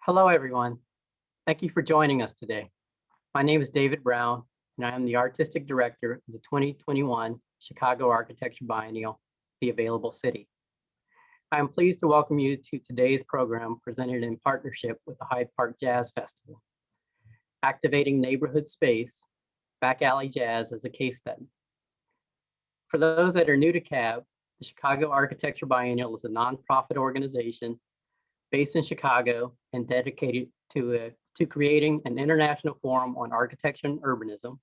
Hello, everyone. Thank you for joining us today. My name is David Brown, and I am the Artistic Director of the 2021 Chicago Architecture Biennial, The Available City. I am pleased to welcome you to today's program presented in partnership with the Hyde Park Jazz Festival, Activating Neighborhood Space, Back Alley Jazz as a Case Study. For those that are new to CAB, the Chicago Architecture Biennial is a nonprofit organization based in Chicago and dedicated to creating an international forum on architecture and urbanism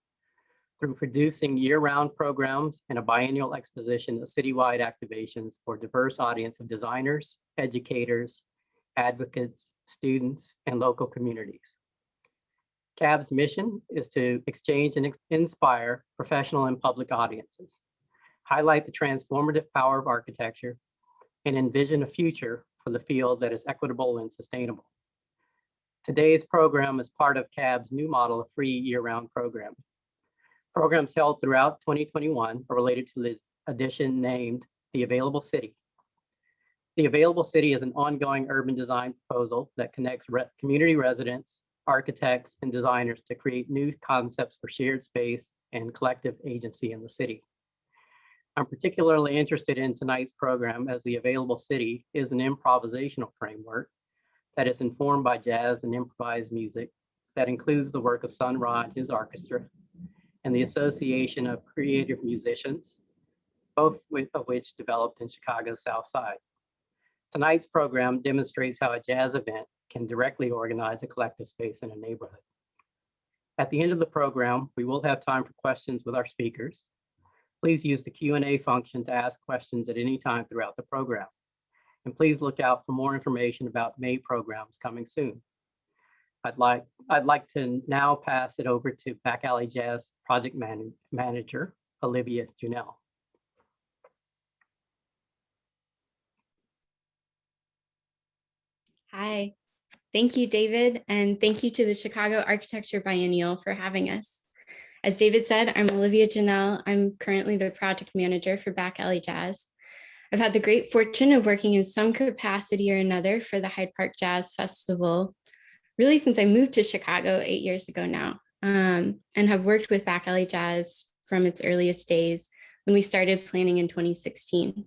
through producing year-round programs and a biennial exposition of citywide activations for a diverse audience of designers, educators, advocates, students, and local communities. CAB's mission is to exchange and inspire professional and public audiences, highlight the transformative power of architecture, and envision a future for the field that is equitable and sustainable. Today's program is part of CAB's new model of free year-round programming. Programs held throughout 2021 are related to the edition named The Available City. The Available City is an ongoing urban design proposal that connects community residents, architects, and designers to create new concepts for shared space and collective agency in the city. I'm particularly interested in tonight's program as the Available City is an improvisational framework that is informed by jazz and improvised music that includes the work of Sun Ra and his orchestra and the Association of Creative Musicians, both of which developed in Chicago's South Side. Tonight's program demonstrates how a jazz event can directly organize a collective space in a neighborhood. At the end of the program, we will have time for questions with our speakers. Please use the Q&A function to ask questions at any time throughout the program. And please look out for more information about May programs coming soon. I'd like to now pass it over to Back Alley Jazz Project Manager, Olivia Junell. Hi, thank you, David, and thank you to the Chicago Architecture Biennial for having us. As David said, I'm Olivia Junell. I'm currently the project manager for Back Alley Jazz. I've had the great fortune of working in some capacity or another for the Hyde Park Jazz Festival, really since I moved to Chicago 8 years ago now, and have worked with Back Alley Jazz from its earliest days when we started planning in 2016.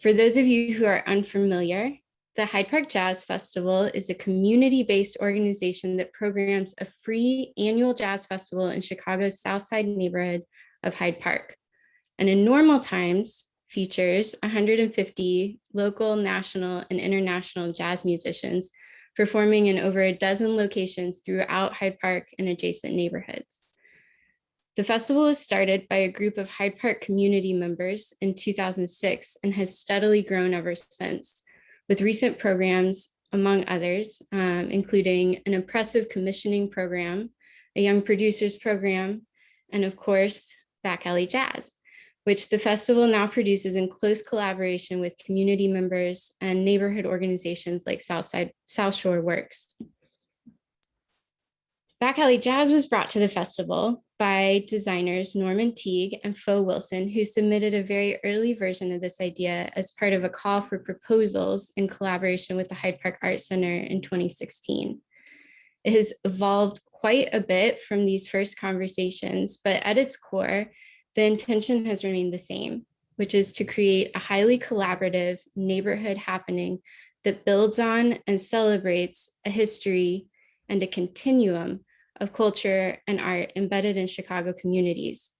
For those of you who are unfamiliar, the Hyde Park Jazz Festival is a community-based organization that programs a free annual jazz festival in Chicago's South Side neighborhood of Hyde Park. And in normal times, features 150 local, national, and international jazz musicians performing in over a dozen locations throughout Hyde Park and adjacent neighborhoods. The festival was started by a group of Hyde Park community members in 2006 and has steadily grown ever since, with recent programs, among others, including an impressive commissioning program, a young producers program, and of course, Back Alley Jazz, which the festival now produces in close collaboration with community members and neighborhood organizations like South Shore Works. Back Alley Jazz was brought to the festival by designers Norman Teague and Fo Wilson, who submitted a very early version of this idea as part of a call for proposals in collaboration with the Hyde Park Art Center in 2016. It has evolved quite a bit from these first conversations, but at its core, the intention has remained the same, which is to create a highly collaborative neighborhood happening that builds on and celebrates a history and a continuum of culture and art embedded in Chicago communities,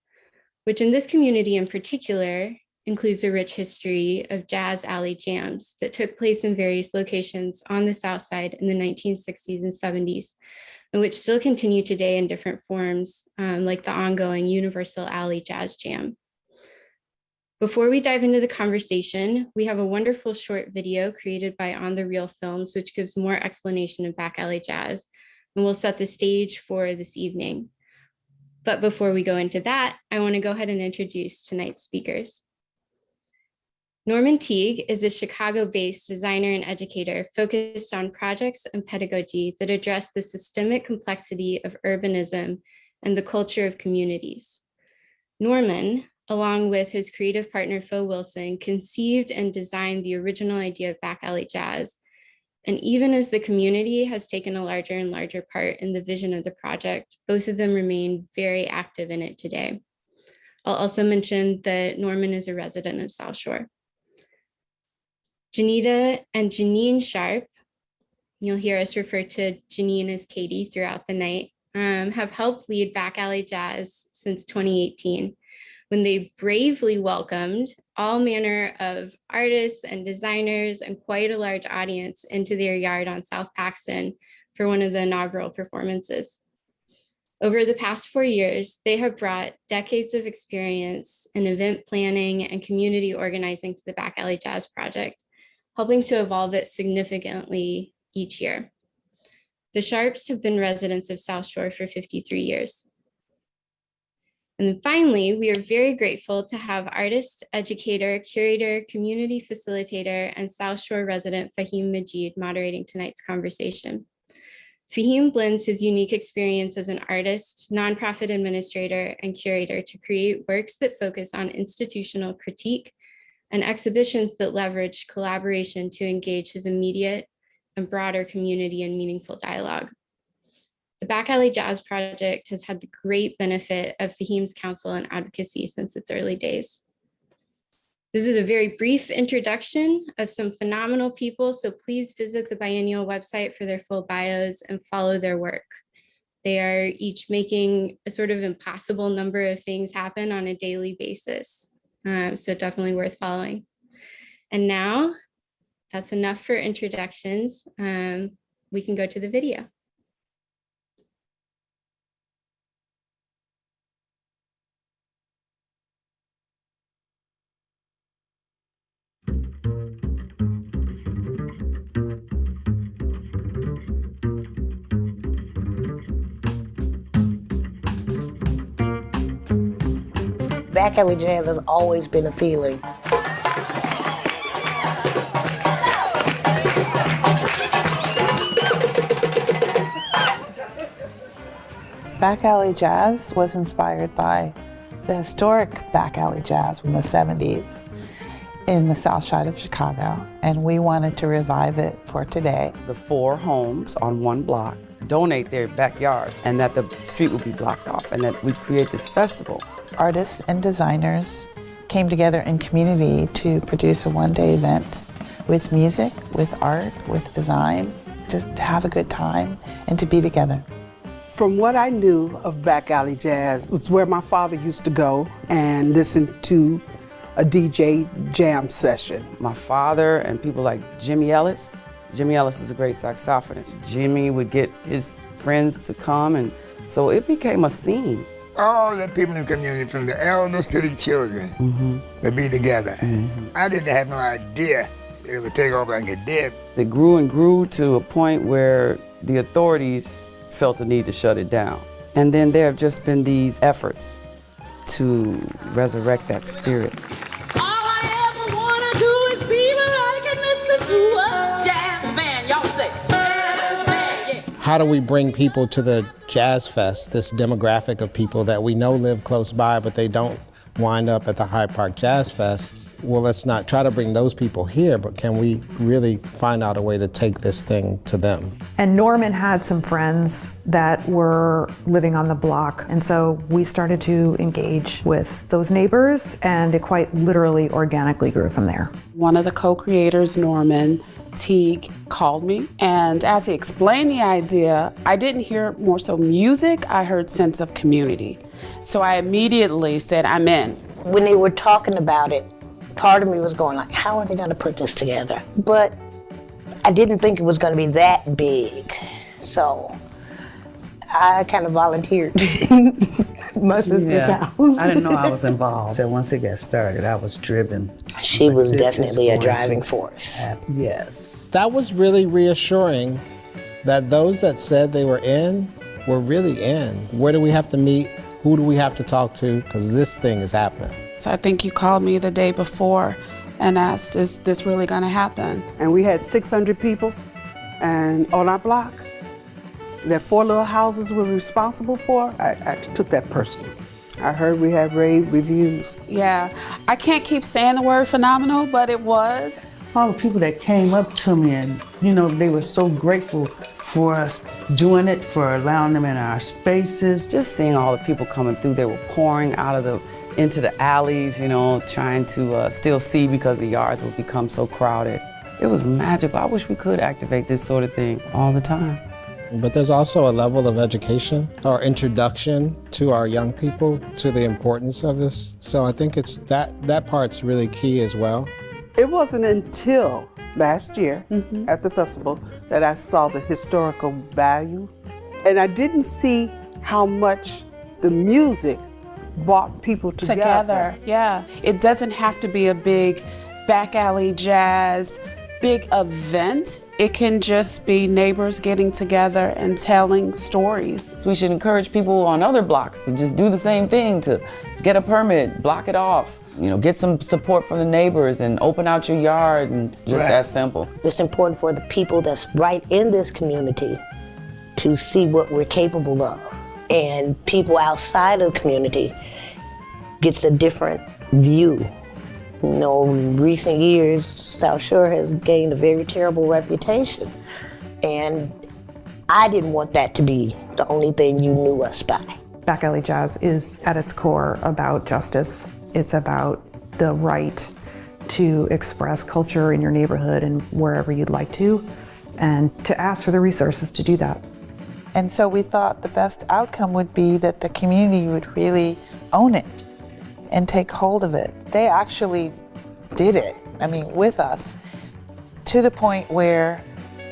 which in this community in particular includes a rich history of jazz alley jams that took place in various locations on the South Side in the 1960s and 70s, and which still continue today in different forms, like the ongoing Universal Alley Jazz Jam. Before we dive into the conversation, we have a wonderful short video created by On the Reel Films, which gives more explanation of Back Alley Jazz, and we'll set the stage for this evening. But before we go into that, I want to go ahead and introduce tonight's speakers. Norman Teague is a Chicago-based designer and educator focused on projects and pedagogy that address the systemic complexity of urbanism and the culture of communities. Norman, along with his creative partner, Fo Wilson, conceived and designed the original idea of Back Alley Jazz, And even as the community has taken a larger and larger part in the vision of the project, both of them remain very active in it today. I'll also mention that Norman is a resident of South Shore. Jonita and Jeannine Sharpe, you'll hear us refer to Jeannine as Katie throughout the night, have helped lead Back Alley Jazz since 2018, when they bravely welcomed all manner of artists and designers and quite a large audience into their yard on South Paxton for one of the inaugural performances. Over the past 4 years, they have brought decades of experience in event planning and community organizing to the Back Alley Jazz Project, helping to evolve it significantly each year. The Sharpes have been residents of South Shore for 53 years. And then finally, we are very grateful to have artist, educator, curator, community facilitator, and South Shore resident Faheem Majeed moderating tonight's conversation. Faheem blends his unique experience as an artist, nonprofit administrator, and curator to create works that focus on institutional critique and exhibitions that leverage collaboration to engage his immediate and broader community in meaningful dialogue. The Back Alley Jazz Project has had the great benefit of Faheem's counsel and advocacy since its early days. This is a very brief introduction of some phenomenal people, so please visit the Biennial website for their full bios and follow their work. They are each making a sort of impossible number of things happen on a daily basis, so definitely worth following. And now, that's enough for introductions. We can go to the video. Back Alley Jazz has always been a feeling. Back Alley Jazz was inspired by the historic Back Alley Jazz from the 70s in the south side of Chicago, and we wanted to revive it for today. The 4 homes on one block donate their backyard, and that the street would be blocked off, and that we create this festival. Artists and designers came together in community to produce a one-day event with music, with art, with design, just to have a good time and to be together. From what I knew of Back Alley Jazz, it was where my father used to go and listen to a DJ jam session. My father and people like Jimmy Ellis. Jimmy Ellis is a great saxophonist. Jimmy would get his friends to come, and so it became a scene. All the people in the community, from the elders to the children, would be together. I didn't have no idea it would take off like it did. It grew and grew to a point where the authorities felt the need to shut it down. And then there have just been these efforts to resurrect that spirit. All I ever wanna do is be where I can listen to a jazz band. Y'all say, jazz band, yeah. How do we bring people to the Jazz Fest, this demographic of people that we know live close by, but they don't wind up at the Hyde Park Jazz Fest? Well, let's not try to bring those people here, but can we really find out a way to take this thing to them? And Norman had some friends that were living on the block, and so we started to engage with those neighbors, and it quite literally organically grew from there. One of the co-creators, Norman Teague, called me, and as he explained the idea, I didn't hear more so music, I heard sense of community. So I immediately said, I'm in. When they were talking about it, part of me was going like, how are they gonna put this together? But I didn't think it was gonna be that big. So I kind of volunteered my sister's house. I didn't know I was involved. So once it got started, I was driven. She was definitely a driving force. Yes. That was really reassuring that those that said they were in were really in. Where do we have to meet? Who do we have to talk to? Because this thing is happening. So I think you called me the day before and asked, is this really gonna happen? And we had 600 people, and on our block, that 4 little houses we're responsible for, I took that personally. I heard we had rave reviews. Yeah, I can't keep saying the word phenomenal, but it was. all the people that came up to me and, you know, they were so grateful for us doing it, for allowing them in our spaces. Just seeing all the people coming through, they were pouring into the alleys, you know, trying to still see because the yards would become so crowded. It was magical. I wish we could activate this sort of thing all the time. But there's also a level of education or introduction to our young people to the importance of this. So I think it's that part's really key as well. It wasn't until last year at the festival that I saw the historical value. And I didn't see how much the music brought people together. Yeah. It doesn't have to be a big back alley jazz, big event. It can just be neighbors getting together and telling stories. So we should encourage people on other blocks to just do the same thing, to get a permit, block it off, you know, get some support from the neighbors and open out your yard, and just that simple. It's important for the people that's right in this community to see what we're capable of. And people outside of the community gets a different view. You know, in recent years, South Shore has gained a very terrible reputation. And I didn't want that to be the only thing you knew us by. Back alley jazz is at its core about justice. It's about the right to express culture in your neighborhood and wherever you'd like to, and to ask for the resources to do that. And so we thought the best outcome would be that the community would really own it and take hold of it. They actually did it, with us, to the point where,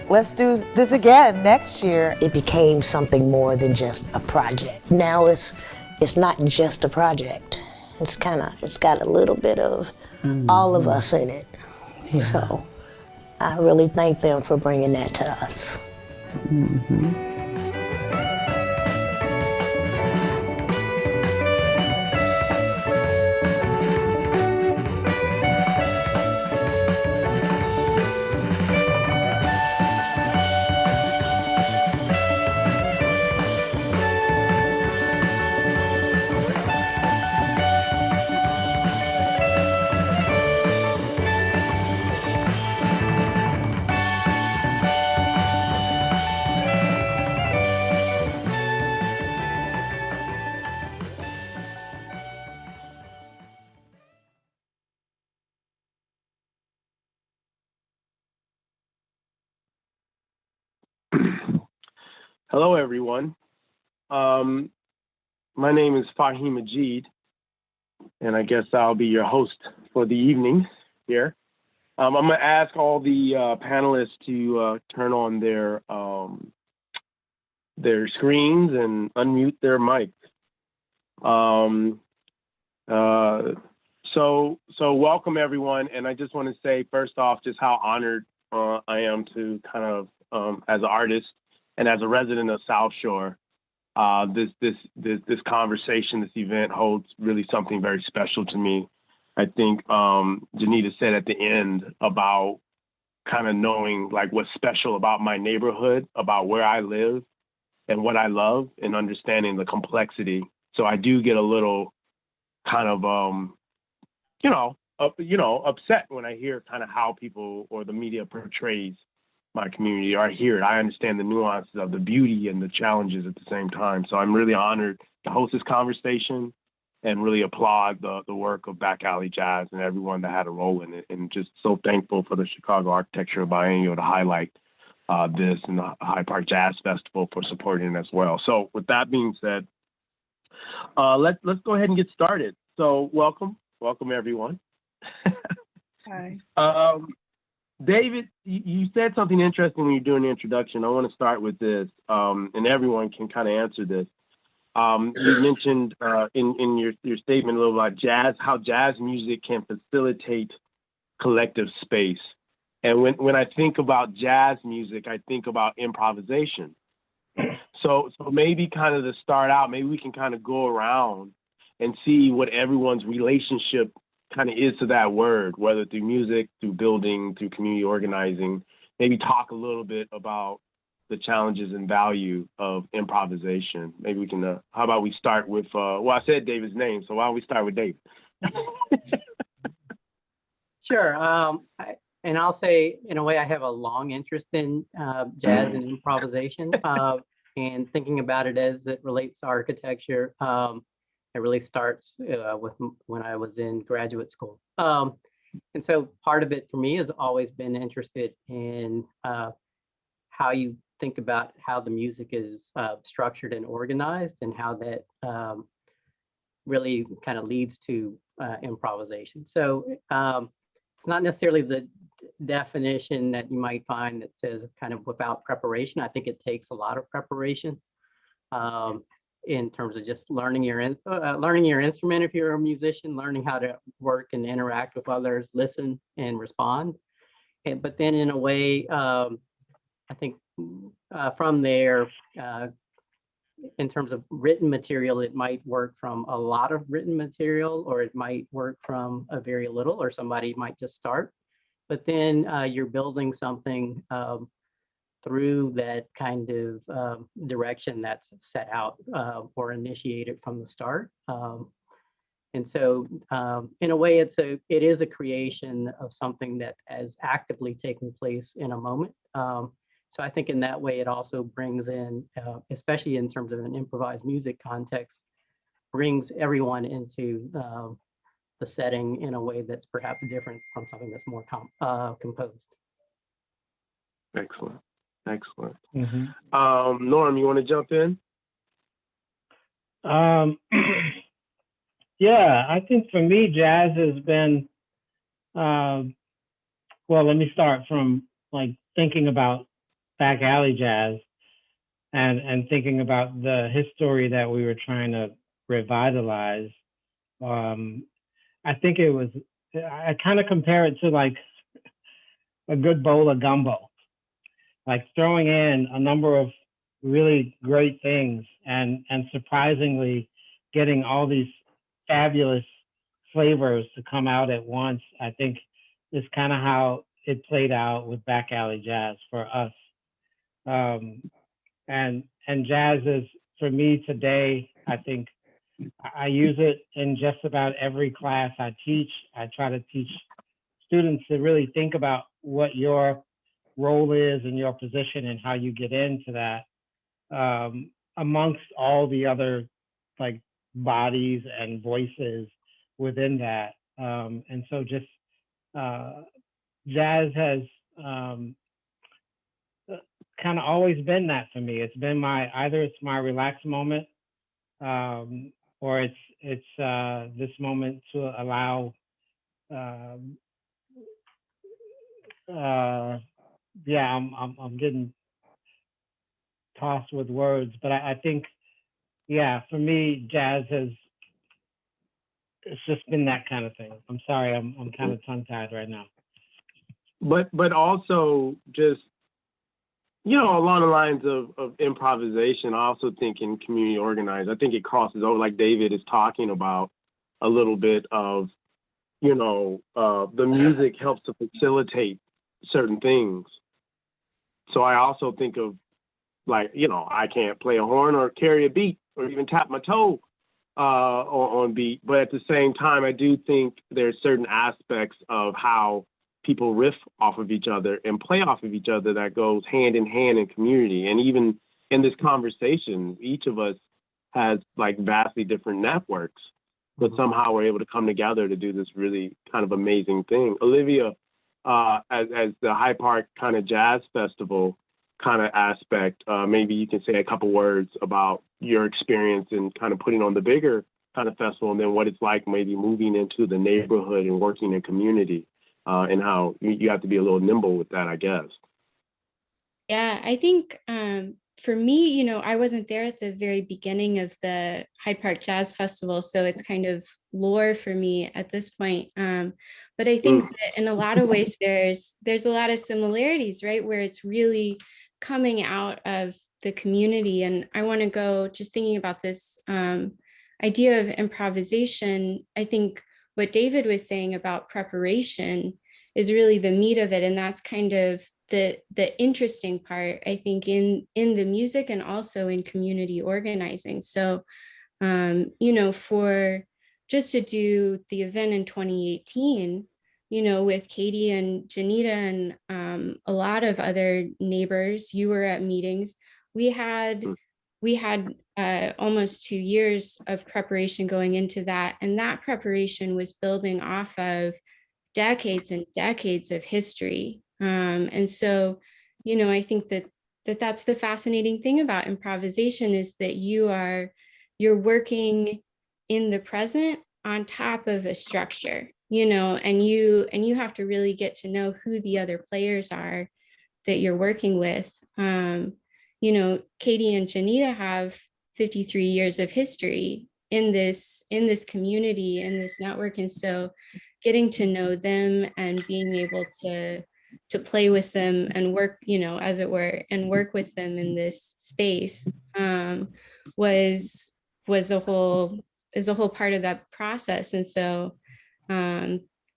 let's do this again next year. It became something more than just a project. Now it's not just a project. It's got a little bit of all of us in it. Yeah. So I really thank them for bringing that to us. Hello, everyone. My name is Faheem Majeed, and I guess I'll be your host for the evening here. I'm going to ask all the panelists to turn on their screens and unmute their mics. So welcome, everyone. And I just want to say, first off, just how honored I am to kind of, as an artist, and as a resident of South Shore, this conversation, this event holds really something very special to me. I think Jonita said at the end about kind of knowing like what's special about my neighborhood, about where I live and what I love, and understanding the complexity. So I do get a little kind of, upset when I hear kind of how people or the media portrays my community, or I hear it. I understand the nuances of the beauty and the challenges at the same time. So I'm really honored to host this conversation and really applaud the work of Back Alley Jazz and everyone that had a role in it. And just so thankful for the Chicago Architecture Biennial to highlight this, and the Hyde Park Jazz Festival for supporting it as well. So with that being said, let's go ahead and get started. So welcome everyone. Hi. David, you said something interesting when you're doing the introduction. I want to start with this, and everyone can kind of answer this. You mentioned in your statement a little about jazz, how jazz music can facilitate collective space. And when I think about jazz music, I think about improvisation. So maybe kind of to start out, maybe we can kind of go around and see what everyone's relationship kind of is to that word, whether through music, through building, through community organizing. Maybe talk a little bit about the challenges and value of improvisation. Maybe we can, how about we start with, I said David's name, so why don't we start with David? Sure. And I'll say, in a way, I have a long interest in jazz and improvisation, and thinking about it as it relates to architecture. It really starts with when I was in graduate school. And so part of it for me has always been interested in how you think about how the music is structured and organized, and how that really kind of leads to improvisation. So it's not necessarily the definition that you might find that says kind of without preparation. I think it takes a lot of preparation in terms of just learning your instrument if you're a musician, learning how to work and interact with others, listen and respond. But then in a way, I think from there, in terms of written material, it might work from a lot of written material, or it might work from a very little, or somebody might just start. But then you're building something through that kind of direction that's set out or initiated from the start. And so in a way, it is a creation of something that is actively taking place in a moment. So I think in that way, it also brings in, especially in terms of an improvised music context, brings everyone into the setting in a way that's perhaps different from something that's more composed. Excellent. Excellent. Mm-hmm. Norm, you want to jump in? Yeah, I think for me, jazz has been, well, let me start from like thinking about back alley jazz and thinking about the history that we were trying to revitalize. I think I kind of compare it to like a good bowl of gumbo, like throwing in a number of really great things and surprisingly getting all these fabulous flavors to come out at once. I think is kind of how it played out with back alley jazz for us. And jazz is, for me today, I think I use it in just about every class I teach. I try to teach students to really think about what your role is and your position and how you get into that, amongst all the other like bodies and voices within that. And so just jazz has kind of always been that for me. It's been either it's my relaxed moment, or it's this moment to allow yeah, I'm getting tossed with words, but I think, yeah, for me, jazz it's just been that kind of thing. I'm sorry, I'm kind of tongue tied right now. But also just, along the lines of improvisation, I also think in community organized, I think it crosses over, like David is talking about, a little bit of, the music helps to facilitate certain things. So I also think of, like, I can't play a horn or carry a beat or even tap my toe on beat. But at the same time, I do think there's certain aspects of how people riff off of each other and play off of each other that goes hand in hand in community. And even in this conversation, each of us has like vastly different networks, but somehow we're able to come together to do this really kind of amazing thing. Olivia, as the Hyde Park kind of jazz festival kind of aspect, maybe you can say a couple words about your experience in kind of putting on the bigger kind of festival, and then what it's like maybe moving into the neighborhood and working in community, and how you have to be a little nimble with that, I guess. Yeah, I think for me, I wasn't there at the very beginning of the Hyde Park Jazz Festival, so it's kind of lore for me at this point. But I think that in a lot of ways, there's a lot of similarities, right? Where it's really coming out of the community. And I want to go just thinking about this idea of improvisation. I think what David was saying about preparation is really the meat of it. And that's kind of the interesting part, I think, in the music and also in community organizing. So, for just to do the event in 2018, with Katie and Jonita and a lot of other neighbors, you were at meetings. We had almost 2 years of preparation going into that. And that preparation was building off of decades and decades of history. And so, I think that's the fascinating thing about improvisation is that you're working in the present on top of a structure, and you have to really get to know who the other players are that you're working with. Katie and Jonita have 53 years of history in this community, in this network. And so getting to know them and being able to play with them and work, as it were, and work with them in this space was a whole part of that process. And so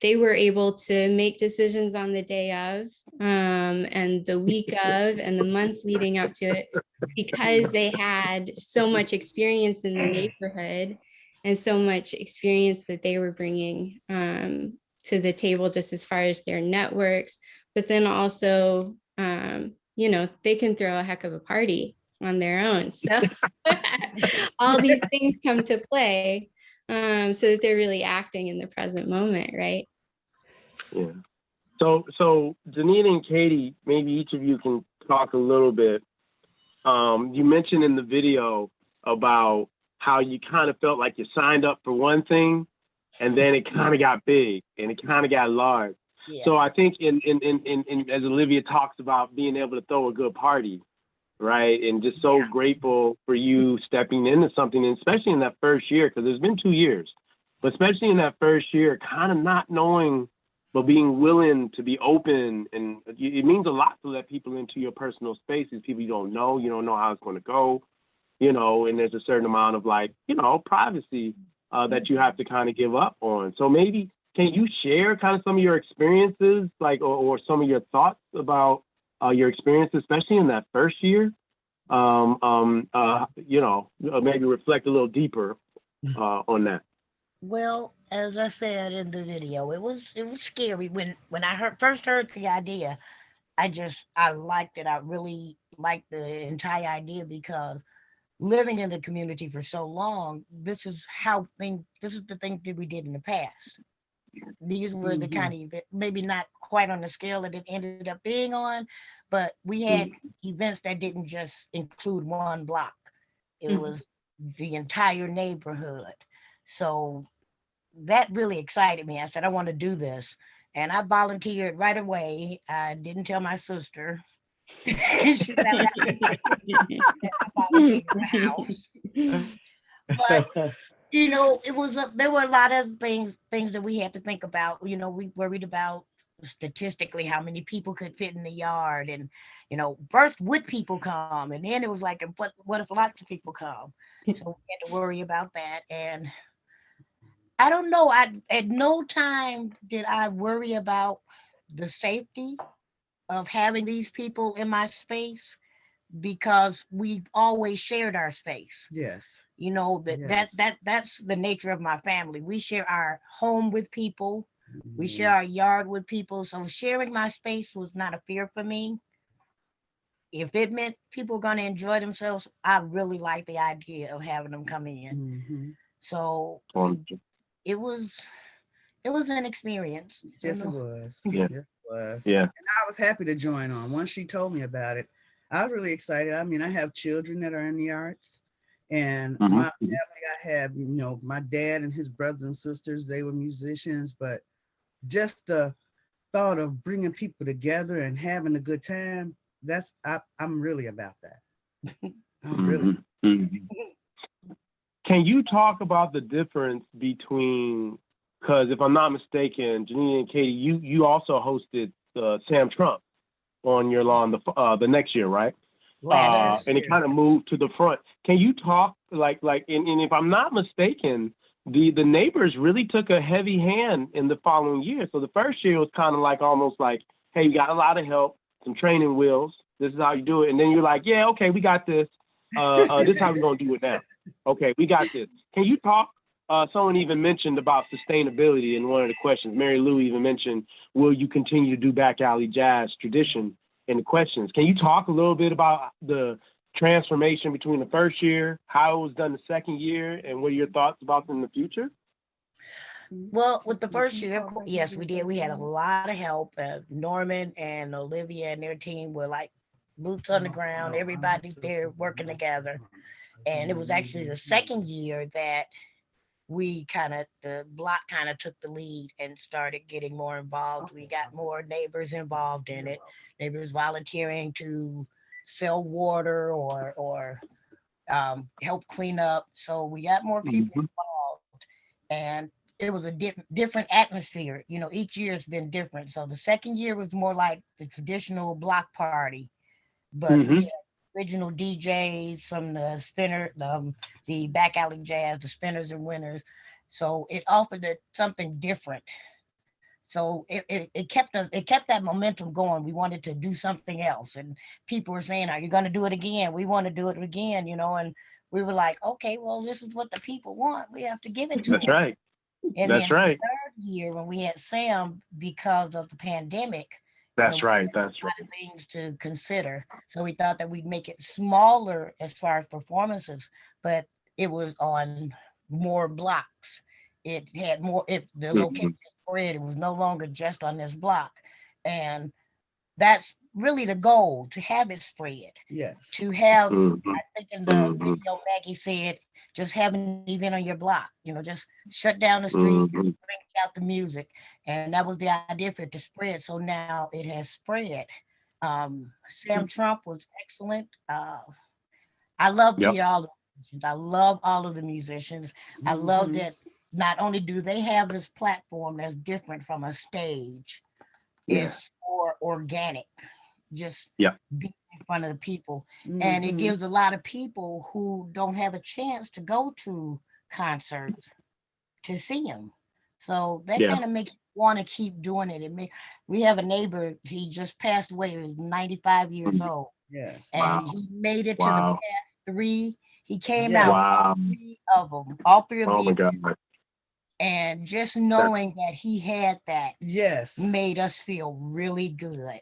they were able to make decisions on the day of and the week of and the months leading up to it because they had so much experience in the neighborhood and so much experience that they were bringing to the table just as far as their networks. But then also, they can throw a heck of a party on their own. So all these things come to play. So that they're really acting in the present moment, right? Yeah. So Janine and Katie, maybe each of you can talk a little bit. You mentioned in the video about how you kind of felt like you signed up for one thing, and then it kind of got big and it kind of got large. Yeah. So I think in as Olivia talks about being able to throw a good party, right? And just so grateful for you stepping into something, and especially in that first year, because there's been 2 years, but especially in that first year, kind of not knowing, but being willing to be open. And it means a lot to let people into your personal spaces, people you don't know how it's going to go, and there's a certain amount of privacy that you have to kind of give up on. So maybe can you share kind of some of your experiences, or some of your thoughts about your experience, especially in that first year, maybe reflect a little deeper on that. Well, as I said in the video, it was scary when I first heard the idea. I liked it. I really liked the entire idea because living in the community for so long, this is the thing that we did in the past. These were the kind of events, maybe not quite on the scale that it ended up being on, but we had events that didn't just include one block. It was the entire neighborhood. So that really excited me. I said, I want to do this. And I volunteered right away. I didn't tell my sister. She found out I volunteered in the house. But there were a lot of things that we had to think about. We worried about statistically how many people could fit in the yard, and first would people come, and then it was like, what if lots of people come? So we had to worry about that. And I don't know, at no time did I worry about the safety of having these people in my space, because we've always shared our space. Yes. That's the nature of my family. We share our home with people. We share our yard with people. So sharing my space was not a fear for me. If it meant people were going to enjoy themselves, I really liked the idea of having them come in. So it was an experience. Yes, it was. Yeah. Yes, it was. Yeah. And I was happy to join on. Once she told me about it, I was really excited. I mean, I have children that are in the arts, and my family, I have, my dad and his brothers and sisters, they were musicians, but just the thought of bringing people together and having a good time, I'm really about that. I'm really. Can you talk about the difference between, because if I'm not mistaken, Janine and Katie, you also hosted Sam Trump on your lawn the next year, right? And it kind of moved to the front. Can you talk and if I'm not mistaken, the neighbors really took a heavy hand in the following year. So the first year was kind of almost like, hey, you got a lot of help, some training wheels. This is how you do it. And then you're like, yeah, okay, we got this. This is how we're gonna do it now. Okay, we got this. Can you talk someone even mentioned about sustainability in one of the questions. Mary Lou even mentioned, will you continue to do back alley jazz tradition in the questions? Can you talk a little bit about the transformation between the first year, how it was done the second year, and what are your thoughts about in the future? Well, with the first year, yes, we did. We had a lot of help. Norman and Olivia and their team were like boots on the ground. Everybody's there working together. And it was actually the second year that the block kind of took the lead and started getting more involved. We got more neighbors involved in it. Neighbors volunteering to sell water or help clean up. So we got more people involved. And it was a different atmosphere. You know, each year has been different. So the second year was more like the traditional block party, but we had original DJs from the back alley jazz, the spinners and winners. So it offered something different. So it kept that momentum going. We wanted to do something else, and people were saying, "Are you going to do it again? We want to do it again," you know. And we were like, "Okay, well, this is what the people want. We have to give it to them." That's right. And That's then right. the third year when we had Sam because of the pandemic, That's right. That's right. A lot of things to consider. So we thought that we'd make it smaller as far as performances, but it was on more blocks. It had more. The location spread. It was no longer just on this block, and that's really the goal, to have it spread. Yes. To have, I think in the video Maggie said, just have an event on your block, you know, just shut down the street, bring out the music. And that was the idea for it to spread. So now it has spread. Sam Trump was excellent. I love to hear all the musicians. I love all of the musicians. I love that not only do they have this platform that's different from a stage, it's more organic, just being in front of the people. And it gives a lot of people who don't have a chance to go to concerts to see them. So that kind of makes you want to keep doing it. We have a neighbor, he just passed away, he was 95 years old. Yes. And he made it to the past three. He came out three of them, all three of them. Oh my God. And just knowing that he had that yes made us feel really good.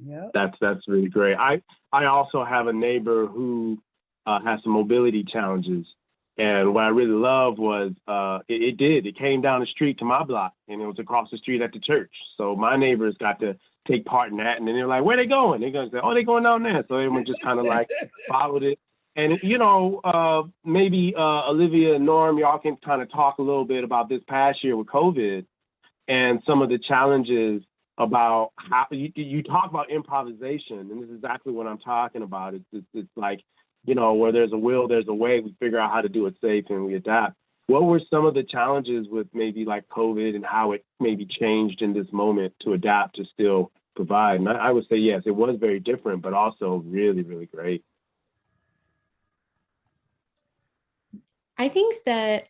Yep. That's really great. I also have a neighbor who has some mobility challenges. And what I really loved was it came down the street to my block, and it was across the street at the church. So my neighbors got to take part in that. And then they're like, where they going? They're going to say, oh, they're going down there. So everyone just kind of like followed it. And, you know, maybe Olivia and Norm, y'all can kind of talk a little bit about this past year with COVID and some of the challenges about how you talk about improvisation. And this is exactly what I'm talking about. It's like, you know, where there's a will, there's a way. We figure out how to do it safe and we adapt. What were some of the challenges with maybe like COVID and how it maybe changed in this moment to adapt to still provide? And I would say, yes, it was very different, but also really, really great. I think that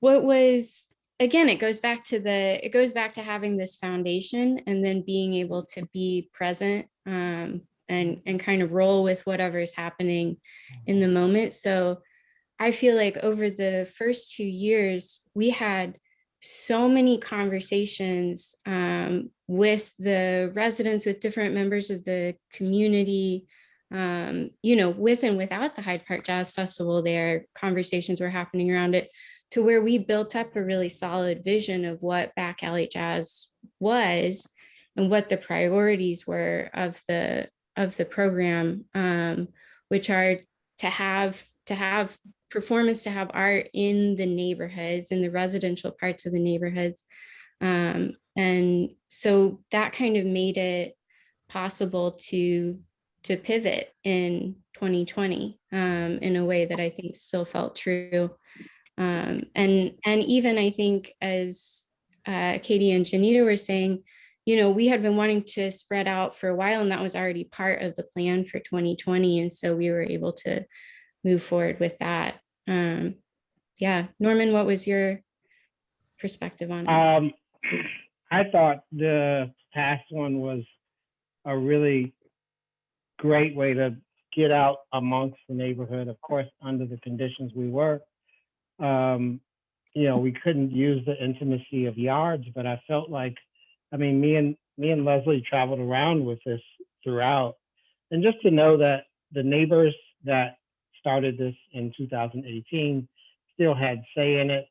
what was, again, it goes back to having this foundation and then being able to be present and kind of roll with whatever is happening in the moment. So I feel like over the first 2 years, we had so many conversations with the residents, with different members of the community, you know, with and without the Hyde Park Jazz Festival. There, conversations were happening around it, to where we built up a really solid vision of what back alley jazz was and what the priorities were of the program, which are to have performance, to have art in the neighborhoods, in the residential parts of the neighborhoods. And so that kind of made it possible to pivot in 2020 in a way that I think still felt true. And even I think, as Katie and Jonita were saying, you know, we had been wanting to spread out for a while, and that was already part of the plan for 2020. And so we were able to move forward with that. Yeah, Norman, what was your perspective on it? I thought the past one was a really great way to get out amongst the neighborhood, of course, under the conditions we were. you know, we couldn't use the intimacy of yards, but I felt like, I mean, me and Leslie traveled around with this throughout, and just to know that the neighbors that started this in 2018 still had say in it,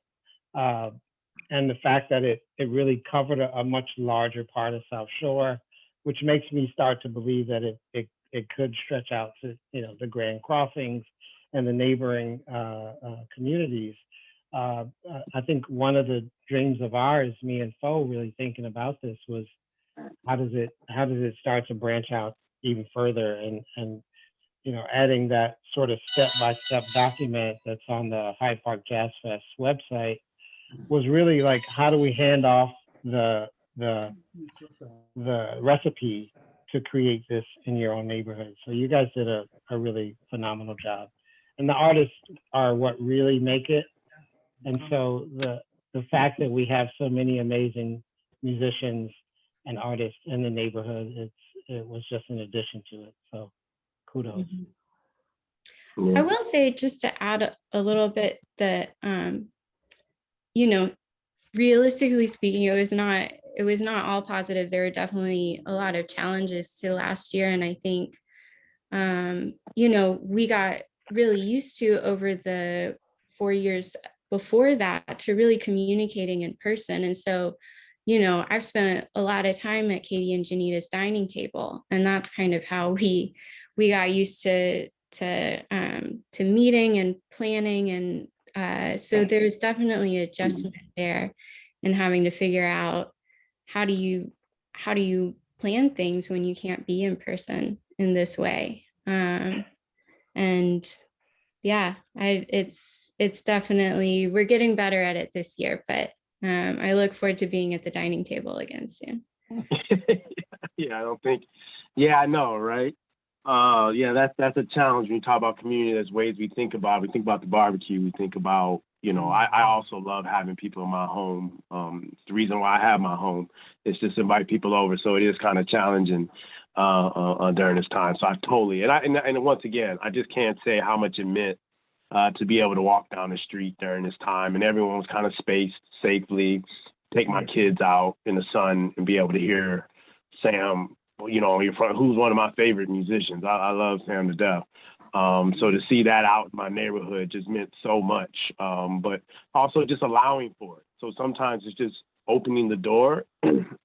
and the fact that it really covered a much larger part of South Shore, which makes me start to believe that it could stretch out to, you know, the Grand Crossings and the neighboring communities. I think one of the dreams of ours, me and Fo really thinking about this, was how does it start to branch out even further, and you know, adding that sort of step-by-step document that's on the Hyde Park Jazz Fest website was really like, how do we hand off the recipe to create this in your own neighborhood? So you guys did a really phenomenal job, and the artists are what really make it. And so the fact that we have so many amazing musicians and artists in the neighborhood, it was just an addition to it. So kudos. I will say, just to add a little bit, that you know, realistically speaking, it was not all positive. There were definitely a lot of challenges to last year, and I think you know, we got really used to, over the 4 years before that, to really communicating in person. And so, you know, I've spent a lot of time at Katie and Janita's dining table, and that's kind of how we got used to meeting and planning. And so there's definitely adjustment there, and having to figure out how do you plan things when you can't be in person in this way. And yeah, it's definitely, we're getting better at it this year, but I look forward to being at the dining table again soon. Yeah, I don't think, yeah, I know, right? Yeah, that's a challenge when you talk about community. There's ways we think about it. We think about the barbecue. We think about, you know, I also love having people in my home. It's the reason why I have my home is just invite people over. So it is kind of challenging during this time. So I totally, and once again, I just can't say how much it meant to be able to walk down the street during this time, and everyone was kind of spaced safely, take my kids out in the sun and be able to hear Sam, you know, in front, who's one of my favorite musicians. I love Sam to death. So to see that out in my neighborhood just meant so much, but also just allowing for it. So sometimes it's just opening the door,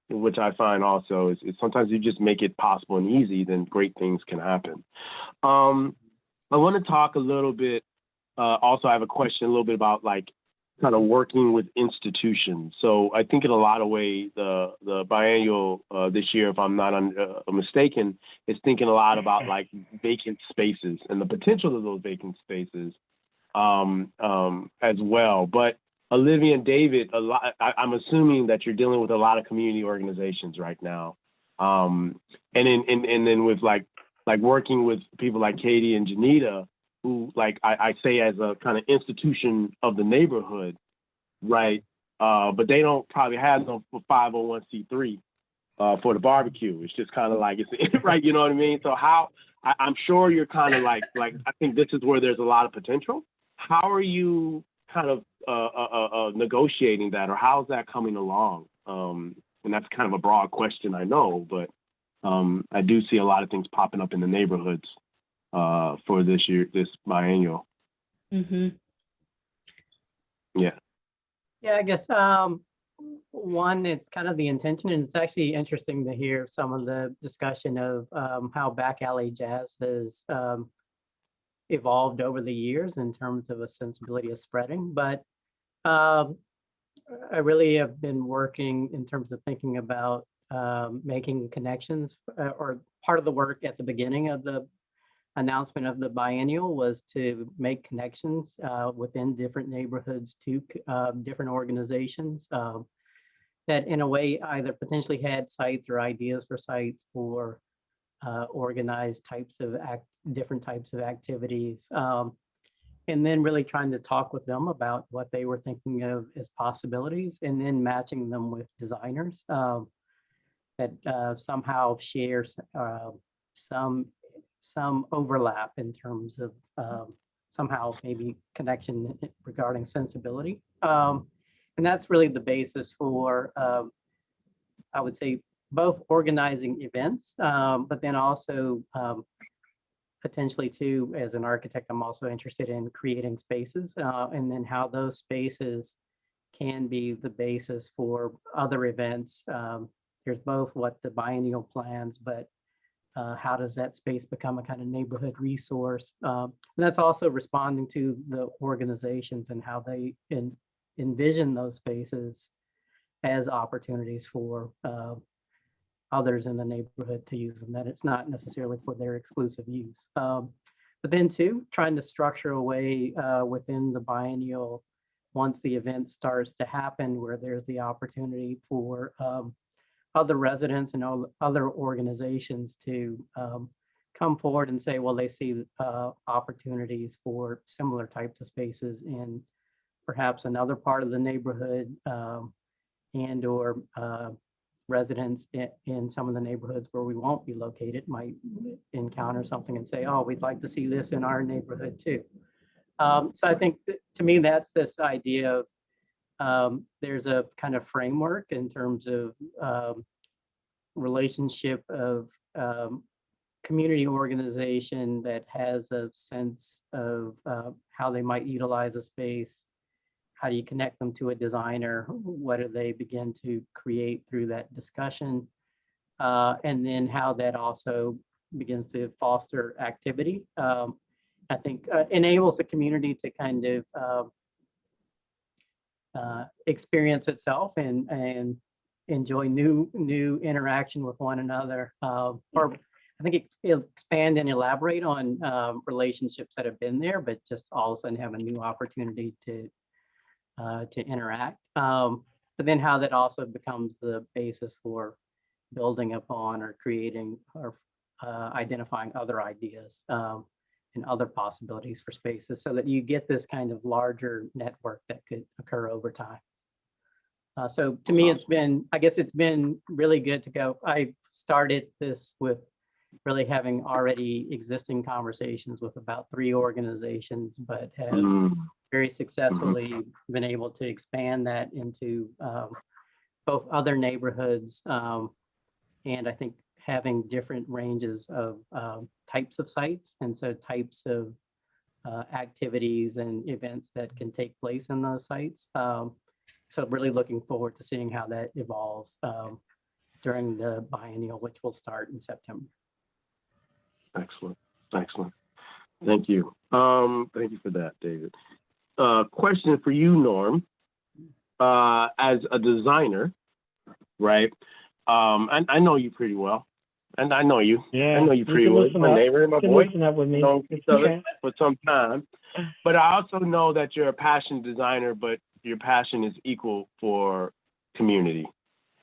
which I find also is sometimes you just make it possible and easy, then great things can happen. I want to talk a little bit, also I have a question a little bit about like kind of working with institutions. So I think in a lot of ways, the biennial this year, if I'm not mistaken, is thinking a lot about like vacant spaces and the potential of those vacant spaces as well. But Olivia and David, I'm assuming that you're dealing with a lot of community organizations right now, and then with like working with people like Katie and Janita, who, like I say, as a kind of institution of the neighborhood, right? But they don't probably have no 501c3 for the barbecue. It's just kind of like, it's right, you know what I mean? So I'm sure you're kind of like I think this is where there's a lot of potential. How are you kind of negotiating that, or how's that coming along? And that's kind of a broad question, I know, but I do see a lot of things popping up in the neighborhoods for this year, this biennial. Mm-hmm. Yeah. Yeah, I guess one, it's kind of the intention, and it's actually interesting to hear some of the discussion of how back alley jazz has evolved over the years in terms of a sensibility of spreading. But I really have been working in terms of thinking about making connections, or part of the work at the beginning of the announcement of the biennial was to make connections within different neighborhoods to different organizations that in a way either potentially had sites or ideas for sites, or organized different types of activities. And then really trying to talk with them about what they were thinking of as possibilities, and then matching them with designers that somehow share some overlap in terms of somehow maybe connection regarding sensibility. And that's really the basis for, I would say, both organizing events, but then also potentially too, as an architect, I'm also interested in creating spaces and then how those spaces can be the basis for other events. There's both what the biennial plans, but how does that space become a kind of neighborhood resource? And that's also responding to the organizations and how they envision those spaces as opportunities for others in the neighborhood to use them, that it's not necessarily for their exclusive use. But then too, trying to structure a way within the biennial, once the event starts to happen, where there's the opportunity for other residents and other organizations to come forward and say, well, they see opportunities for similar types of spaces in perhaps another part of the neighborhood and or residents in some of the neighborhoods where we won't be located might encounter something and say, oh, we'd like to see this in our neighborhood too. So I think to me, that's this idea of there's a kind of framework in terms of relationship of community organization that has a sense of how they might utilize a space. How do you connect them to a designer? What do they begin to create through that discussion? And then how that also begins to foster activity. I think enables the community to kind of experience itself and enjoy new interaction with one another. Or I think it'll expand and elaborate on relationships that have been there, but just all of a sudden have a new opportunity to interact. But then how that also becomes the basis for building upon or creating or identifying other ideas and other possibilities for spaces so that you get this kind of larger network that could occur over time. So to me, I guess it's been really good to go. I started this with really having already existing conversations with about 3 organizations, but have very successfully been able to expand that into both other neighborhoods. And I think having different ranges of types of sites. And so types of activities and events that can take place in those sites. So really looking forward to seeing how that evolves during the biennial, which will start in September. Excellent, excellent. Thank you. Thank you for that, David. Question for you, Norm. As a designer, right? And I know you pretty well. And I know you. Yeah, I know you pretty well. My neighbor and my boy. Listen up with me. Known each other for some time. But I also know that you're a passionate designer, but your passion is equal for community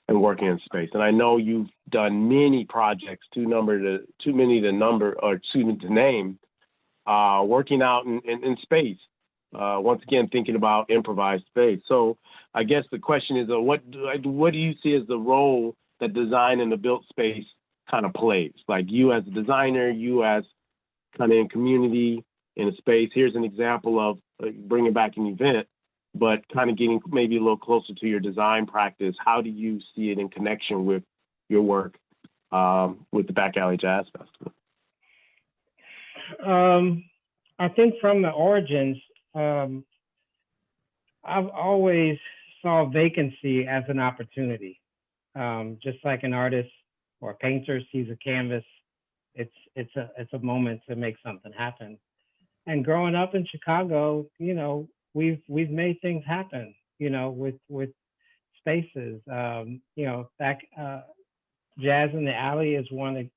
and working in space. And I know you've done many projects, too many to number or to name, working out in space. Once again, thinking about improvised space. So I guess the question is, what do you see as the role that design in the built space kind of plays? Like you as a designer, you as kind of in community, in a space. Here's an example of bringing back an event, but kind of getting maybe a little closer to your design practice. How do you see it in connection with your work with the Back Alley Jazz Festival? I think from the origins, I've always saw vacancy as an opportunity. Just like an artist or a painter sees a canvas, it's a moment to make something happen. And growing up in Chicago, you know, we've made things happen, you know, with spaces. You know, Jazz in the Alley is one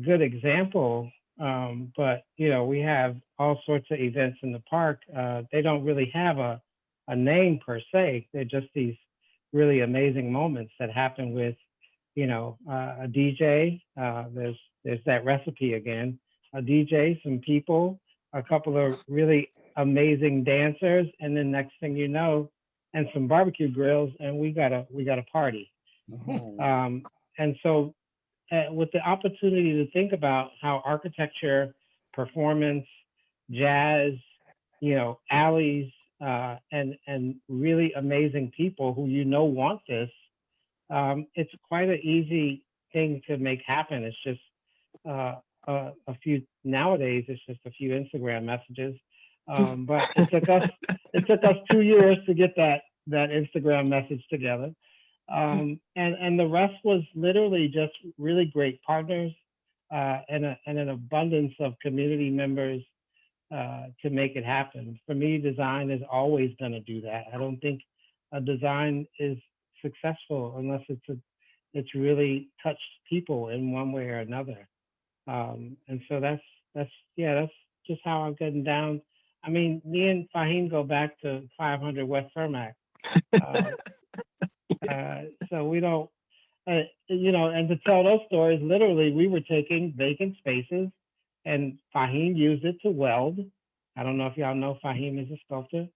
good example. But you know, we have all sorts of events in the park. They don't really have a name per se. They're just these really amazing moments that happen with, you know, a DJ. There's that recipe again. A DJ, some people, a couple of really amazing dancers, and then next thing you know, and some barbecue grills, and we got a party. And so with the opportunity to think about how architecture, performance, jazz, alleys, and really amazing people who want this. It's quite an easy thing to make happen. It's just a few nowadays. It's just a few Instagram messages. But it took us 2 years to get that Instagram message together. And the rest was literally just really great partners and an abundance of community members to make it happen. For me, design is always going to do that. I don't think a design is successful unless it's really touched people in one way or another. And so that's just how I've gotten down. I mean, me and Faheem go back to 500 West Fermac. So we don't, and to tell those stories, literally, we were taking vacant spaces, and Faheem used it to weld. I don't know if y'all know Faheem is a sculptor,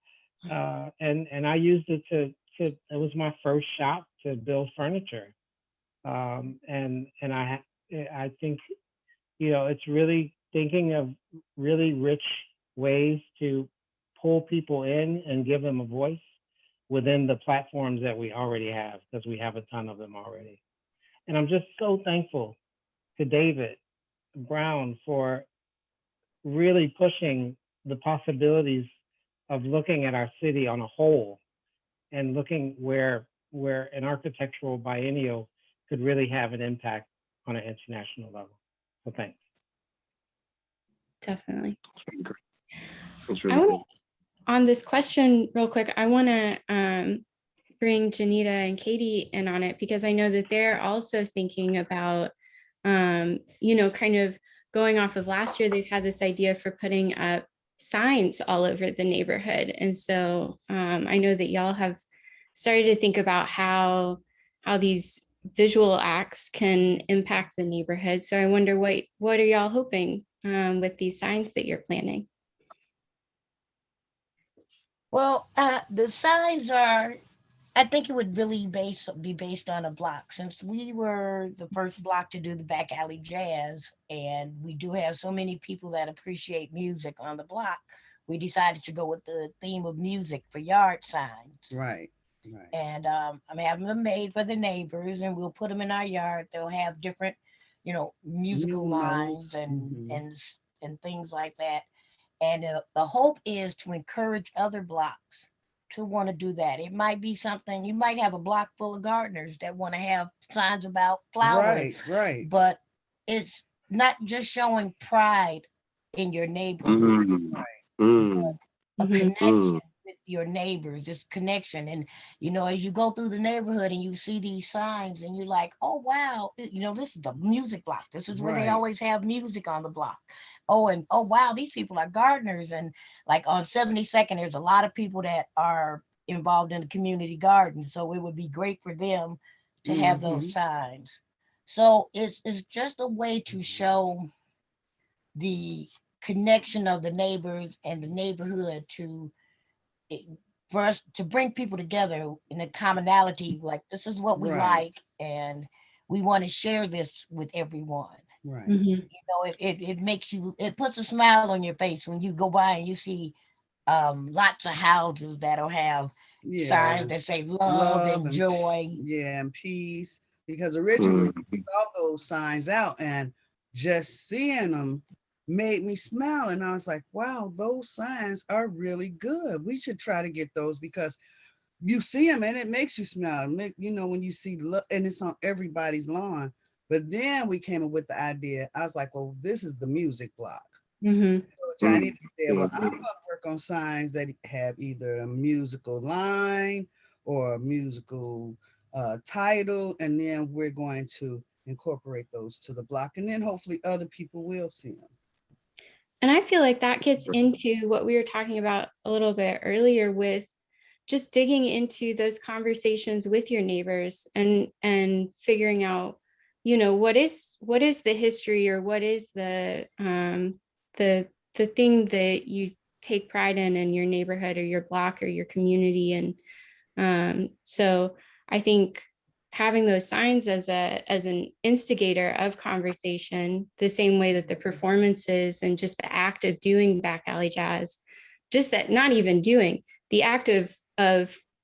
and I used it to. It was my first shop to build furniture, and I think, it's really thinking of really rich ways to pull people in and give them a voice within the platforms that we already have, because we have a ton of them already. And I'm just so thankful to David Brown for really pushing the possibilities of looking at our city on a whole and looking where an architectural biennial could really have an impact on an international level. So thanks. Definitely. That's really good. On this question real quick, I want to bring Jonita and Katie in on it, because I know that they're also thinking about, kind of going off of last year. They've had this idea for putting up signs all over the neighborhood. And so I know that y'all have started to think about how these visual acts can impact the neighborhood. So I wonder what are y'all hoping with these signs that you're planning? Well, the signs are, I think it would really be based on a block. Since we were the first block to do the back alley jazz, and we do have so many people that appreciate music on the block, we decided to go with the theme of music for yard signs. Right. And I'm having them made for the neighbors, and we'll put them in our yard. They'll have different, musical lines and things like that. And the hope is to encourage other blocks to want to do that. It might be something, you might have a block full of gardeners that want to have signs about flowers. Right. But it's not just showing pride in your neighborhood, but a connection with your neighbors, this connection. And, as you go through the neighborhood and you see these signs and you're like, oh, wow, this is the music block. This is where they always have music on the block. Oh, wow, these people are gardeners. And like on 72nd, there's a lot of people that are involved in the community garden. So it would be great for them to have those signs. So it's just a way to show the connection of the neighbors and the neighborhood for us to bring people together in a commonality, like this is what we like, and we want to share this with everyone. Right. It makes it puts a smile on your face when you go by and you see lots of houses that'll have signs that say love and joy. And peace. Because originally we saw those signs out, and just seeing them made me smile. And I was like, wow, those signs are really good. We should try to get those, because you see them and it makes you smile. When you see love, and it's on everybody's lawn. But then we came up with the idea. I was like, well, this is the music block. So Johnny said, well, I'm going to work on signs that have either a musical line or a musical title, and then we're going to incorporate those to the block, and then hopefully other people will see them. And I feel like that gets into what we were talking about a little bit earlier, with just digging into those conversations with your neighbors and figuring out, what is the history, or what is the thing that you take pride in your neighborhood or your block or your community. And so I think having those signs as an instigator of conversation, the same way that the performances and just the act of doing back alley jazz, just that, not even doing, the act of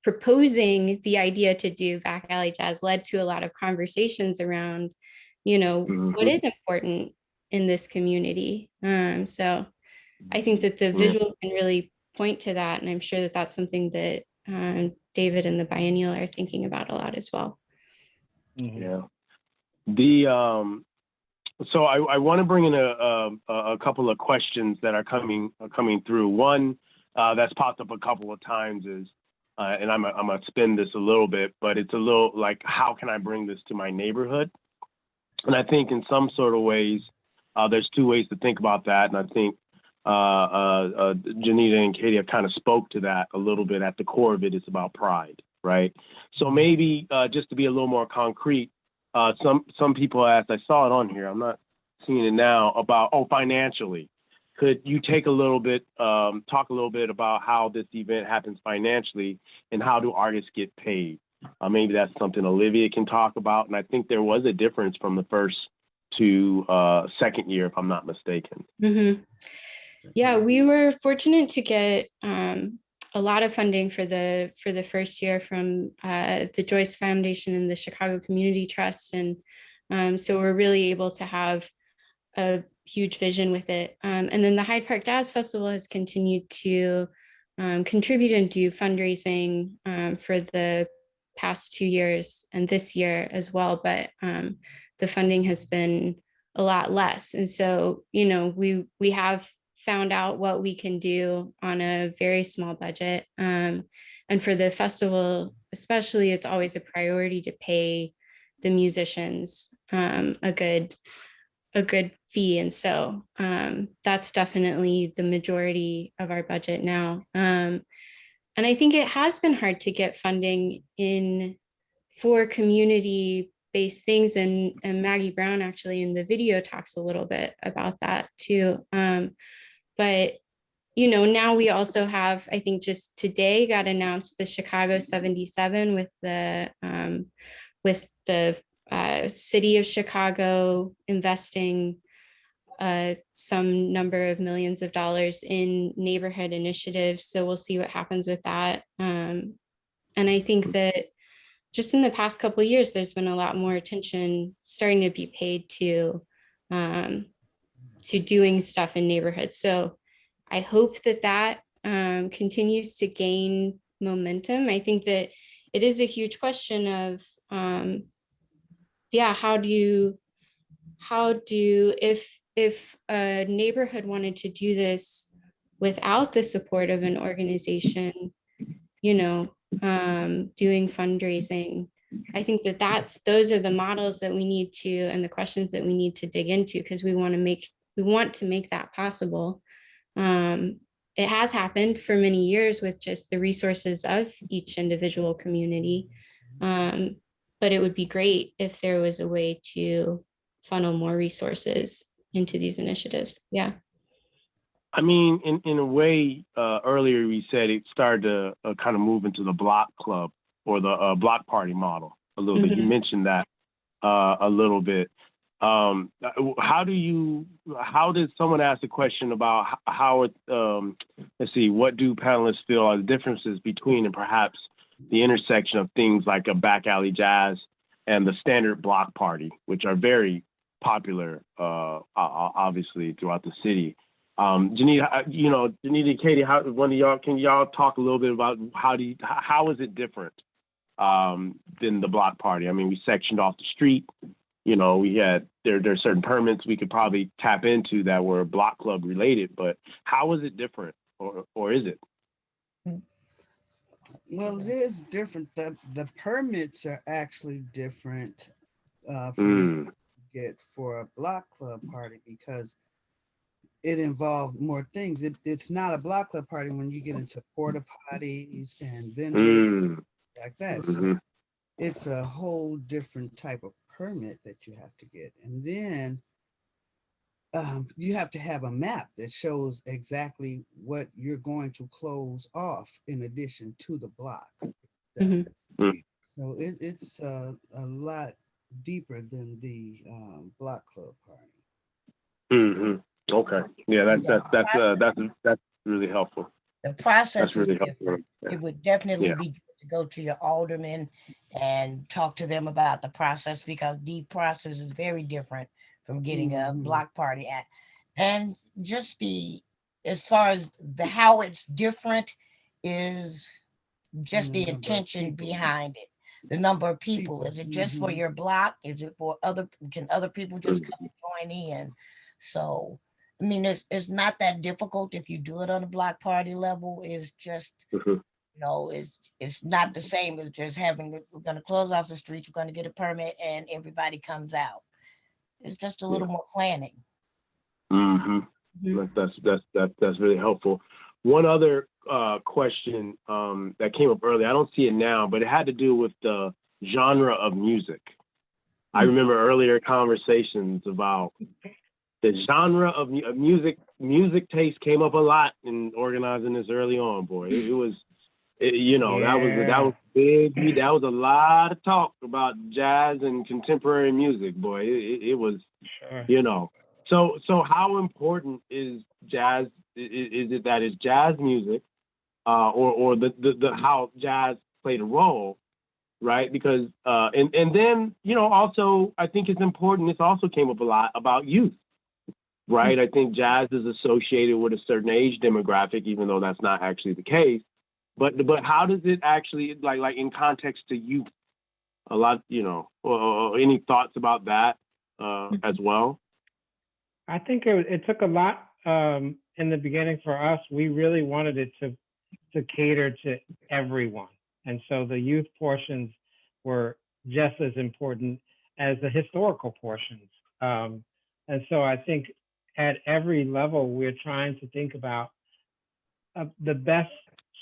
proposing the idea to do back alley jazz led to a lot of conversations around, what is important in this community. So I think that the visual can really point to that. And I'm sure that that's something that David and the Biennial are thinking about a lot as well. Yeah. So I want to bring in a couple of questions that are coming through. One that's popped up a couple of times is, and I'm gonna spin this a little bit, but it's a little like, how can I bring this to my neighborhood? And I think in some sort of ways, there's two ways to think about that. And I think Jonita and Katie have kind of spoke to that a little bit. At the core of it, it's about pride, right? So maybe just to be a little more concrete, some people asked, I saw it on here, I'm not seeing it now, about, financially. Could you take a little bit, talk a little bit about how this event happens financially and how do artists get paid? Maybe that's something Olivia can talk about. And I think there was a difference from the first to second year, if I'm not mistaken. Mm-hmm. Yeah, we were fortunate to get a lot of funding for the first year from the Joyce Foundation and the Chicago Community Trust. And so we're really able to have a huge vision with it. And then the Hyde Park Jazz Festival has continued to contribute and do fundraising for the past 2 years and this year as well. But the funding has been a lot less. And so, we have found out what we can do on a very small budget. And for the festival, especially, it's always a priority to pay the musicians a good fee. And so that's definitely the majority of our budget now. And I think it has been hard to get funding for community-based things. And Maggie Brown actually in the video talks a little bit about that too. But now we also have, I think just today got announced the Chicago 77 with the city of Chicago investing some number of millions of dollars in neighborhood initiatives. So we'll see what happens with that. And I think that just in the past couple of years, there's been a lot more attention starting to be paid to doing stuff in neighborhoods. So I hope that continues to gain momentum. I think that it is a huge question of, if a neighborhood wanted to do this without the support of an organization, doing fundraising, I think those are the models that we need to, and the questions that we need to dig into, because we want to make that possible. It has happened for many years with just the resources of each individual community. But it would be great if there was a way to funnel more resources into these initiatives. Yeah. I mean, in a way, earlier we said it started to kind of move into the block club or the block party model a little bit. You mentioned that a little bit. How did someone ask a question about how it, let's see, what do panelists feel are the differences between and perhaps the intersection of things like a back alley jazz and the standard block party, which are very popular, obviously, throughout the city. Jonita, Jonita, Katie, can y'all talk a little bit about how is it different than the block party? I mean, we sectioned off the street. We had there are certain permits we could probably tap into that were block club related, but how is it different, or is it? Well, it is different. The permits are actually different for a block club party because it involved more things. It's not a block club party when you get into porta potties and vending like that. So it's a whole different type of permit that you have to get. And then you have to have a map that shows exactly what you're going to close off in addition to the block. So it's a lot deeper than the block club party. Mm-hmm. Okay. Yeah, that's really helpful. The process That's is really different. helpful. Yeah. It would definitely Yeah. be good to go to your aldermen and talk to them about the process, because the process is very different from getting a block party at. And just as far as how it's different is just the intention behind it. The number of people. Is it just for your block? Is it for can other people just come and join in? So, I mean, it's not that difficult if you do it on a block party level. It's just, it's not the same as just we're going to close off the streets, we're going to get a permit, and everybody comes out. It's just a little more planning. Mm-hmm. That's really helpful. One other question that came up earlier, I don't see it now, but it had to do with the genre of music. I remember earlier conversations about the genre of music. Music taste came up a lot in organizing this early on, boy. That was big. That was a lot of talk about jazz and contemporary music, boy. It was, So how important is jazz? Is it that it's jazz music, or the how jazz played a role, right? Because and then also I think it's important. This also came up a lot about youth, right? I think jazz is associated with a certain age demographic, even though that's not actually the case. But how does it actually like in context to youth? A lot, or any thoughts about that as well? I think it took a lot in the beginning for us. We really wanted it to cater to everyone. And so the youth portions were just as important as the historical portions. And so I think at every level, we're trying to think about the best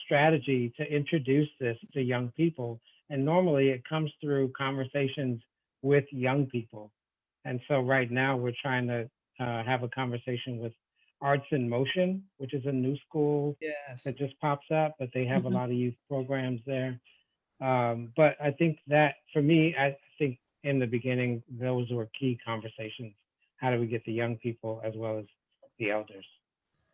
strategy to introduce this to young people. And normally it comes through conversations with young people. And so right now we're trying to have a conversation with Arts in Motion, which is a new school that just pops up, but they have a lot of youth programs there. But I think that for me, I think in the beginning, those were key conversations. How do we get the young people as well as the elders?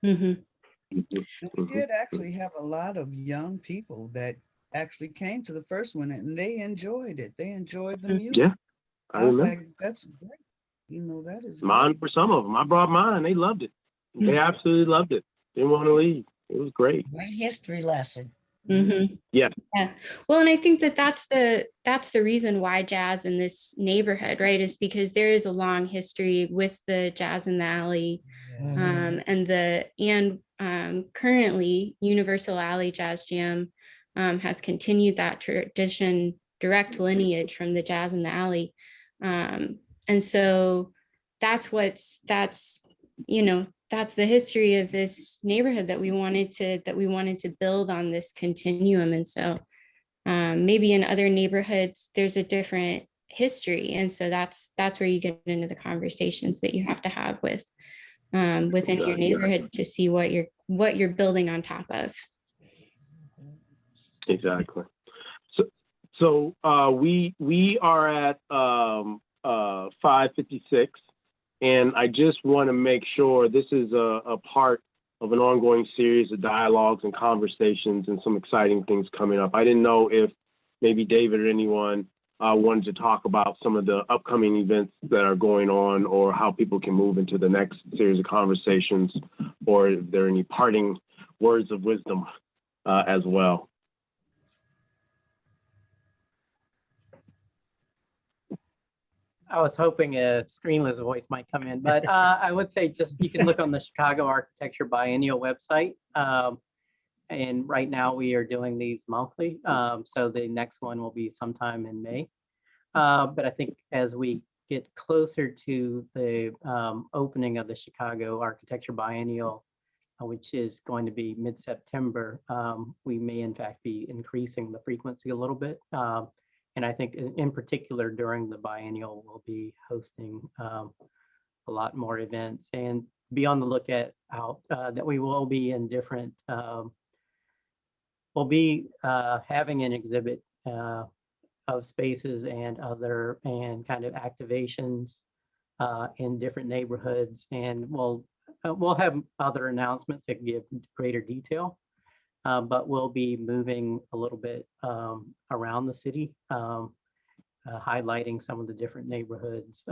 And we did actually have a lot of young people that actually came to the first one, and they enjoyed it. They enjoyed the music. Yeah, I was like, that's great. That is mine for some of them. I brought mine. They loved it. They absolutely loved it. Didn't want to leave. It was great. Great history lesson. Yeah. Well, and I think that's the reason why jazz in this neighborhood, right, is because there is a long history with the Jazz in the Alley, and currently Universal Alley Jazz Jam has continued that tradition, direct lineage from the Jazz in the Alley, and so that's the history of this neighborhood that we wanted to build on this continuum. And so maybe in other neighborhoods there's a different history, and so that's where you get into the conversations that you have to have with within your neighborhood to see what you're building on top of. Exactly. So we are at 5:56. And I just want to make sure this is a part of an ongoing series of dialogues and conversations and some exciting things coming up. I didn't know if maybe David or anyone wanted to talk about some of the upcoming events that are going on, or how people can move into the next series of conversations, or if there are any parting words of wisdom as well. I was hoping a screenless voice might come in, but I would say just you can look on the Chicago Architecture Biennial website. And right now we are doing these monthly. So the next one will be sometime in May. But I think as we get closer to the opening of the Chicago Architecture Biennial, which is going to be mid-September, we may in fact be increasing the frequency a little bit. And I think in particular during the biennial, we'll be hosting a lot more events, and be on the lookout that we will be in different, we'll be having an exhibit of of spaces and kind of activations in different neighborhoods. And we'll have other announcements that give greater detail, but we'll be moving a little bit around the city, highlighting some of the different neighborhoods,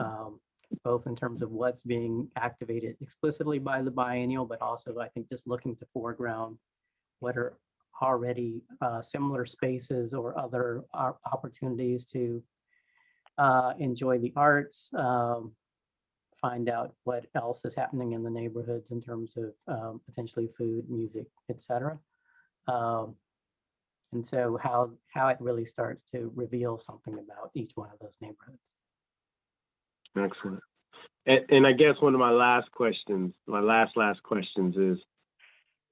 both in terms of what's being activated explicitly by the biennial, but also I think just looking to foreground what are already similar spaces or other opportunities to enjoy the arts, find out what else is happening in the neighborhoods in terms of potentially food, music, etc. And so how it really starts to reveal something about each one of those neighborhoods. Excellent. And I guess one of my last questions questions is,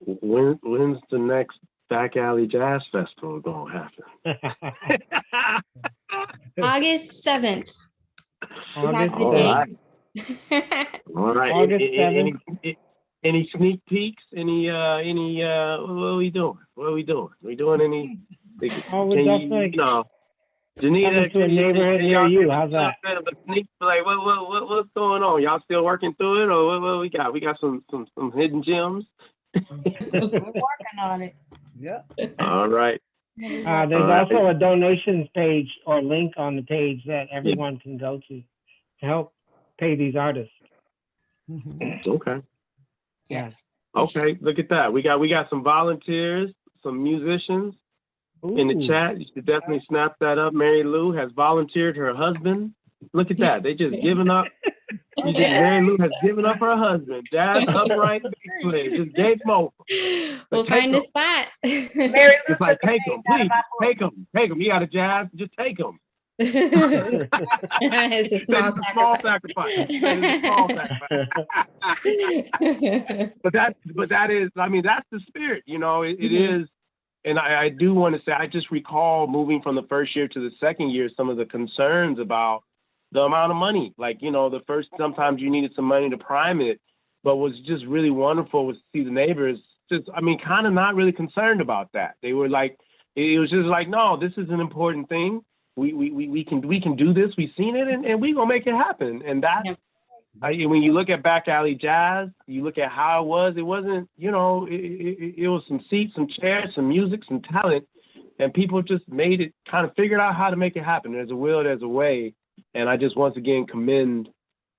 when's the next Back Alley Jazz Festival gonna happen? August 7th. We have the All date. right. All right. August 7th. Any sneak peeks? What are we doing? We doing any? Oh, we definitely Janita, coming to a neighborhood near you. How's that? Like, what's going on? Y'all still working through it, or what we got? We got some hidden gems. We're working on it. Yep. All right. There's also a donations page or link on the page that everyone can go to help pay these artists. Okay. Yeah. Okay. Look at that. We got some volunteers, some musicians in the chat. You should definitely snap that up. Mary Lou has volunteered her husband. Look at that. They just given up. Mary Lou has given up her husband. Jazz upright bass player. Just gave him over. We'll find a spot. Mary Lou It's like, took a take page him, out of please. my book. Take him. You got a Jazz, just take him. It's a small sacrifice. That is a small sacrifice. But that is, I mean, that's the spirit, you know, it is. And I do want to say, I just recall moving from the first year to the second year, some of the concerns about the amount of money. Like, you know, sometimes you needed some money to prime it, but what's just really wonderful was to see the neighbors just, I mean, kind of not really concerned about that. They were like, it was just like, no, this is an important thing. We can do this. We've seen it, and we're gonna make it happen. And that, when you look at Back Alley Jazz, you look at how it wasn't, you know, it was some seats, some chairs, some music, some talent, and people just made it, kind of figured out how to make it happen. There's a will, there's a way, and I just once again commend,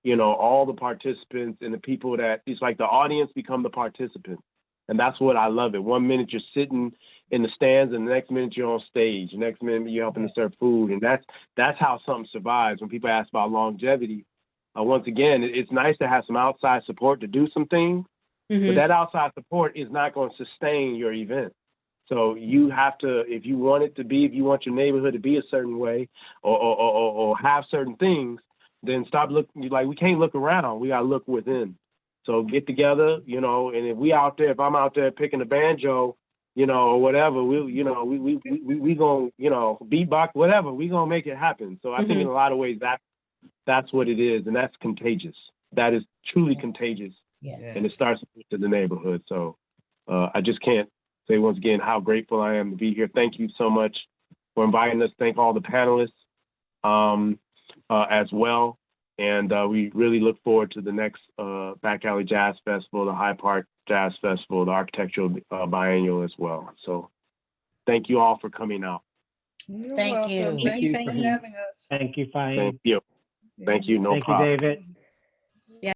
you know, all the participants and the people that, it's like the audience become the participants, and that's what I love it. 1 minute you're sitting in the stands, and the next minute you're on stage. The next minute you're helping to serve food, and that's how something survives. When people ask about longevity, once again, it's nice to have some outside support to do some things, but that outside support is not going to sustain your event. So you have to, if you want your neighborhood to be a certain way, or have certain things, then stop looking. Like, we can't look around. We got to look within. So get together, you know. And if I'm out there picking a banjo, you know, or whatever, we gonna, you know, beatbox, whatever, we gonna make it happen. So I think in a lot of ways that's what it is, and that's contagious. That is truly contagious. Yes. And it starts to the neighborhood. So I just can't say once again how grateful I am to be here. Thank you so much for inviting us. Thank all the panelists as well. And we really look forward to the next Back Alley Jazz Festival, the Hyde Park Jazz Festival, the Architectural Biennial as well. So thank you all for coming out. Thank you. Thank you for having us. Thank you, Faheem. Thank you. Thank you. No problem. Thank you, David.